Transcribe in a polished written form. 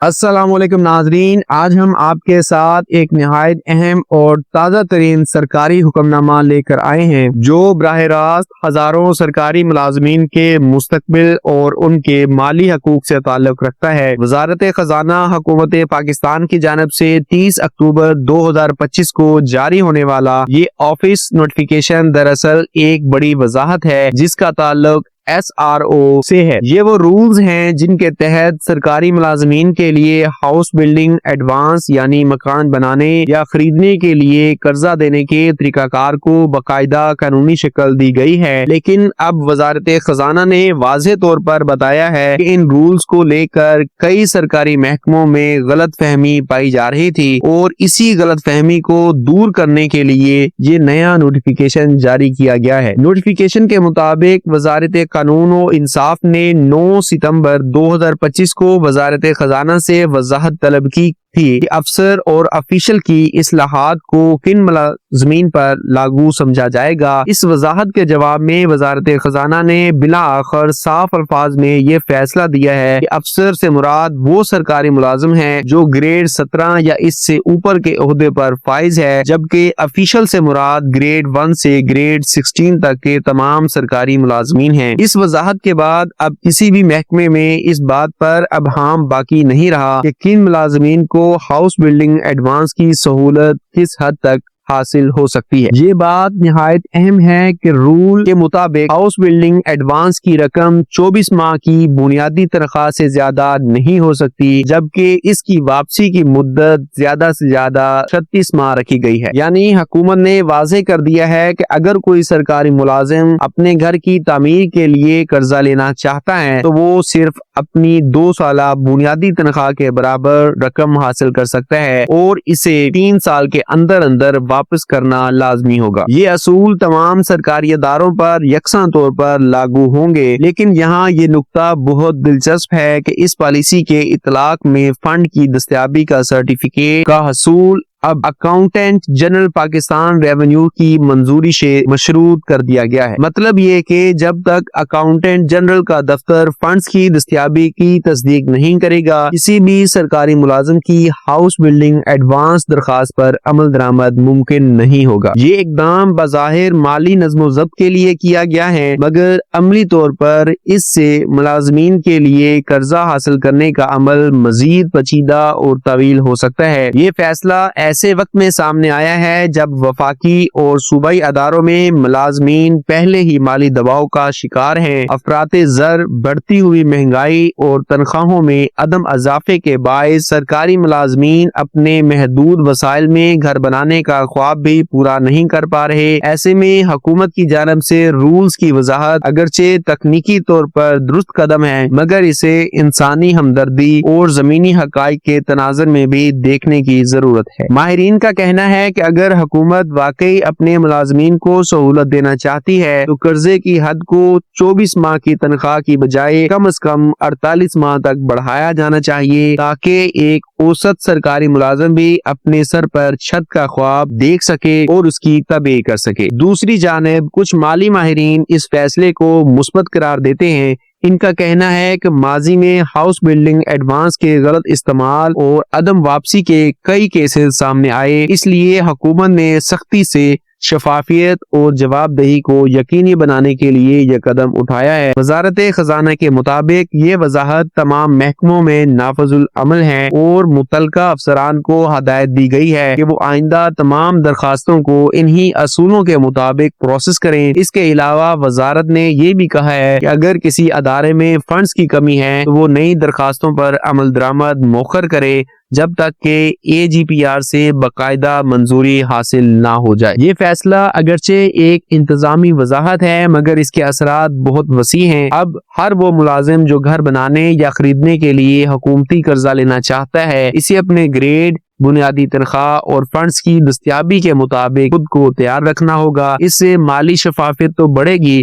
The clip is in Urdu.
السلام علیکم ناظرین، آج ہم آپ کے ساتھ ایک نہایت اہم اور تازہ ترین سرکاری حکم نامہ لے کر آئے ہیں جو براہ راست ہزاروں سرکاری ملازمین کے مستقبل اور ان کے مالی حقوق سے تعلق رکھتا ہے۔ وزارت خزانہ حکومت پاکستان کی جانب سے 30 اکتوبر 2025 کو جاری ہونے والا یہ آفس نوٹیفیکیشن دراصل ایک بڑی وضاحت ہے جس کا تعلق SRO سے ہے۔ یہ وہ رولز ہیں جن کے تحت سرکاری ملازمین کے لیے ہاؤس بلڈنگ ایڈوانس یعنی مکان بنانے یا خریدنے کے لیے قرضہ دینے کے طریقہ کار کو باقاعدہ قانونی شکل دی گئی ہے، لیکن اب وزارت خزانہ نے واضح طور پر بتایا ہے کہ ان رولز کو لے کر کئی سرکاری محکموں میں غلط فہمی پائی جا رہی تھی اور اسی غلط فہمی کو دور کرنے کے لیے یہ نیا نوٹیفیکیشن جاری کیا گیا ہے۔ نوٹیفیکیشن کے مطابق وزارت قانون و انصاف نے 9 ستمبر 2025 کو وزارت خزانہ سے وضاحت طلب کی تھی کہ افسر اور افیشل کی اصلاحات کو کن ملازمین پر لاگو سمجھا جائے گا۔ اس وضاحت کے جواب میں وزارت خزانہ نے بالآخر صاف الفاظ میں یہ فیصلہ دیا ہے کہ افسر سے مراد وہ سرکاری ملازم ہیں جو گریڈ 17 یا اس سے اوپر کے عہدے پر فائز ہے، جبکہ افیشل سے مراد گریڈ 1 سے گریڈ 16 تک کے تمام سرکاری ملازمین ہیں۔ اس وضاحت کے بعد اب کسی بھی محکمے میں اس بات پر ابہام باقی نہیں رہا کہ کن ملازمین کو ہاؤس بلڈنگ ایڈوانس کی سہولت کس حد تک حاصل ہو سکتی ہے۔ یہ بات نہایت اہم ہے کہ رول کے مطابق ہاؤس بلڈنگ ایڈوانس کی رقم 24 ماہ کی بنیادی تنخواہ سے زیادہ نہیں ہو سکتی، جبکہ اس کی واپسی کی مدت زیادہ سے زیادہ 36 ماہ رکھی گئی ہے۔ یعنی حکومت نے واضح کر دیا ہے کہ اگر کوئی سرکاری ملازم اپنے گھر کی تعمیر کے لیے قرضہ لینا چاہتا ہے تو وہ صرف اپنی 2 سالہ بنیادی تنخواہ کے برابر رقم حاصل کر سکتا ہے اور اسے 3 سال کے اندر واپس کرنا لازمی ہوگا۔ یہ اصول تمام سرکاری اداروں پر یکساں طور پر لاگو ہوں گے، لیکن یہاں یہ نقطہ بہت دلچسپ ہے کہ اس پالیسی کے اطلاق میں فنڈ کی دستیابی کا سرٹیفکیٹ کا حصول اب اکاؤنٹنٹ جنرل پاکستان ریونیو کی منظوری سے مشروط کر دیا گیا ہے۔ مطلب یہ کہ جب تک اکاؤنٹنٹ جنرل کا دفتر فنڈز کی دستیابی کی تصدیق نہیں کرے گا، کسی بھی سرکاری ملازم کی ہاؤس بلڈنگ ایڈوانس درخواست پر عمل درآمد ممکن نہیں ہوگا۔ یہ اقدام بظاہر مالی نظم و ضبط کے لیے کیا گیا ہے، مگر عملی طور پر اس سے ملازمین کے لیے قرضہ حاصل کرنے کا عمل مزید پیچیدہ اور طویل ہو سکتا ہے۔ یہ فیصلہ ایسے وقت میں سامنے آیا ہے جب وفاقی اور صوبائی اداروں میں ملازمین پہلے ہی مالی دباؤ کا شکار ہیں۔ افراط زر، بڑھتی ہوئی مہنگائی اور تنخواہوں میں عدم اضافے کے باعث سرکاری ملازمین اپنے محدود وسائل میں گھر بنانے کا خواب بھی پورا نہیں کر پا رہے۔ ایسے میں حکومت کی جانب سے رولز کی وضاحت اگرچہ تکنیکی طور پر درست قدم ہے، مگر اسے انسانی ہمدردی اور زمینی حقائق کے تناظر میں بھی دیکھنے کی ضرورت ہے۔ ماہرین کا کہنا ہے کہ اگر حکومت واقعی اپنے ملازمین کو سہولت دینا چاہتی ہے تو قرضے کی حد کو 24 ماہ کی تنخواہ کی بجائے کم از کم 48 ماہ تک بڑھایا جانا چاہیے تاکہ ایک اوسط سرکاری ملازم بھی اپنے سر پر چھت کا خواب دیکھ سکے اور اس کی تعبیر کر سکے۔ دوسری جانب کچھ مالی ماہرین اس فیصلے کو مثبت قرار دیتے ہیں۔ ان کا کہنا ہے کہ ماضی میں ہاؤس بلڈنگ ایڈوانس کے غلط استعمال اور عدم واپسی کے کئی کیسز سامنے آئے، اس لیے حکومت نے سختی سے شفافیت اور جواب دہی کو یقینی بنانے کے لیے یہ قدم اٹھایا ہے۔ وزارت خزانہ کے مطابق یہ وضاحت تمام محکموں میں نافذ العمل ہے اور متعلقہ افسران کو ہدایت دی گئی ہے کہ وہ آئندہ تمام درخواستوں کو انہی اصولوں کے مطابق پروسیس کریں۔ اس کے علاوہ وزارت نے یہ بھی کہا ہے کہ اگر کسی ادارے میں فنڈز کی کمی ہے تو وہ نئی درخواستوں پر عمل درآمد مؤخر کرے جب تک کہ AGPR سے باقاعدہ منظوری حاصل نہ ہو جائے۔ یہ فیصلہ اگرچہ ایک انتظامی وضاحت ہے، مگر اس کے اثرات بہت وسیع ہیں۔ اب ہر وہ ملازم جو گھر بنانے یا خریدنے کے لیے حکومتی قرضہ لینا چاہتا ہے، اسے اپنے گریڈ، بنیادی تنخواہ اور فنڈز کی دستیابی کے مطابق خود کو تیار رکھنا ہوگا۔ اس سے مالی شفافیت تو بڑھے گی،